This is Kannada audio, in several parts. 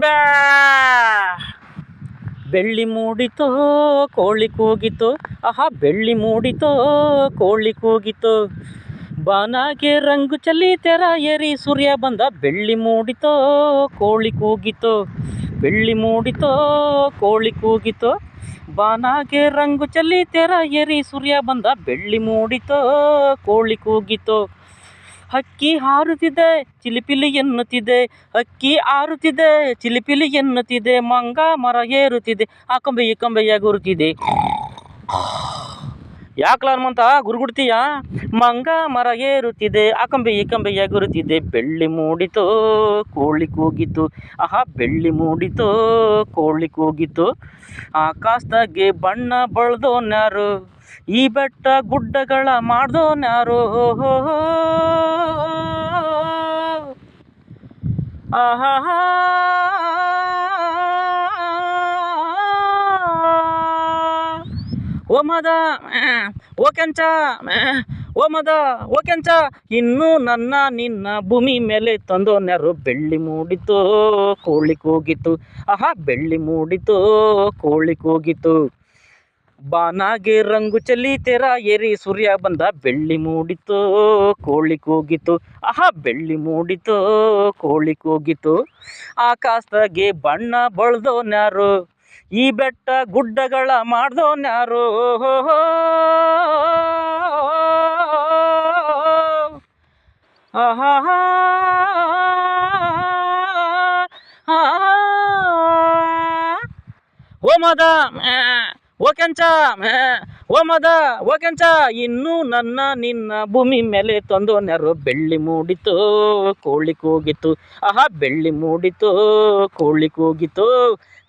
ಬ್ಯಾ ಬೆಳ್ಳಿ ಮೂಡಿತೋ ಕೋಳಿ ಕೂಗಿತೋ, ಆಹಾ ಬೆಳ್ಳಿ ಮೂಡಿತೋ ಕೋಳಿ ಕೂಗಿತೋ, ಬಾನಾಗೆ ರಂಗು ಚಲಿ ತೆರ ಏರಿ ಸೂರ್ಯ ಬಂದ, ಬೆಳ್ಳಿ ಮೂಡಿತೋ ಕೋಳಿ ಕೂಗಿತೋ, ಬೆಳ್ಳಿ ಮೂಡಿತೋ ಕೋಳಿ ಕೂಗಿತೋ, ಬಾನಾಗೆ ರಂಗು ಚಲಿ ತೆರ ಏರಿ ಸೂರ್ಯ ಬಂದ, ಬೆಳ್ಳಿ ಮೂಡಿತೋ ಕೋಳಿ ಕೂಗಿತೋ. ಹಕ್ಕಿ ಹಾರುತ್ತಿದೆ ಚಿಲಿಪಿಲಿ ಎನ್ನುತ್ತಿದೆ, ಹಕ್ಕಿ ಹಾರುತ್ತಿದೆ ಚಿಲಿಪಿಲಿ ಎನ್ನುತ್ತಿದೆ, ಮಂಗ ಮರ ಏರುತ್ತಿದೆ ಆ ಕೊಂಬೆ ಈ ಕೊಂಬೆಯ ಗುರುತಿದೆ. ಯಾಕಲ ಹನುಮಂತ ಗುರುಗುಡ್ತೀಯ? ಮಂಗ ಮರ ಏರುತ್ತಿದೆ ಆ ಕೊಂಬೆ ಈ ಕೊಂಬೆಯ ಗುರುತಿದೆ, ಬೆಳ್ಳಿ ಮೂಡಿತೋ ಕೋಳಿ ಕೂಗಿತು, ಆಹಾ ಬೆಳ್ಳಿ ಮೂಡಿತೋ ಕೋಳಿ ಕೂಗಿತು. ಆಕಾಶದಾಗೆ ಬಣ್ಣ ಬಳ್ದೋನ್ಯಾರು, ಈ ಬೆಟ್ಟ ಗುಡ್ಡಗಳ ಮಾಡ್ದೋನ್ಯಾರು, ಆಹಾ ಓ ಮದ ಓ ಕೆಂಚ, ಓ ಮದ ಓ ಕೆಂಚ, ಇನ್ನೂ ನನ್ನ ನಿನ್ನ ಭೂಮಿ ಮೇಲೆ ತಂದೋನ್ಯಾರು, ಬೆಳ್ಳಿ ಮೂಡಿತೋ ಕೋಳಿ ಕೂಗಿತು, ಆಹಾ ಬೆಳ್ಳಿ ಮೂಡಿತೋ ಕೋಳಿ ಕೂಗಿತು. ಬಾನಾಗೆ ರಂಗು ಚಲಿ ತೆರ ಏರಿ ಸೂರ್ಯ ಬಂದ, ಬೆಳ್ಳಿ ಮೂಡಿತೋ ಕೋಳಿ ಕೂಗಿತು, ಆಹಾ ಬೆಳ್ಳಿ ಮೂಡಿತೋ ಕೋಳಿ ಕೂಗಿತು. ಆಕಾಶದಾಗೆ ಬಣ್ಣ ಬಳ್ದೋನ್ಯಾರು, ಈ ಬೆಟ್ಟ ಗುಡ್ಡಗಳ ಮಾಡ್ದೋನ್ಯಾರು, ಆಹಾ ಓ ಮದ ಓ ಕೆಂಚ, ಓ ಮದ ಓ ಕೆಂಚ, ಇನ್ನೂ ನನ್ನ ನಿನ್ನ ಭೂಮಿ ಮೇಲೆ ತಂದೋನ್ಯಾರು, ಬೆಳ್ಳಿ ಮೂಡಿತೋ ಕೋಳಿ ಕೂಗಿತು, ಆಹಾ ಬೆಳ್ಳಿ ಮೂಡಿತೋ ಕೋಳಿ ಕೂಗಿತು.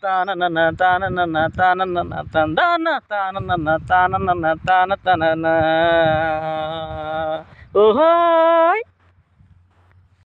ತಾನನನ ತಾನನನ ತಾನನನ ತಂದಾನ ತಾನನನ ತಾನನನ ತಾನ ತನನ ಓಹೋ.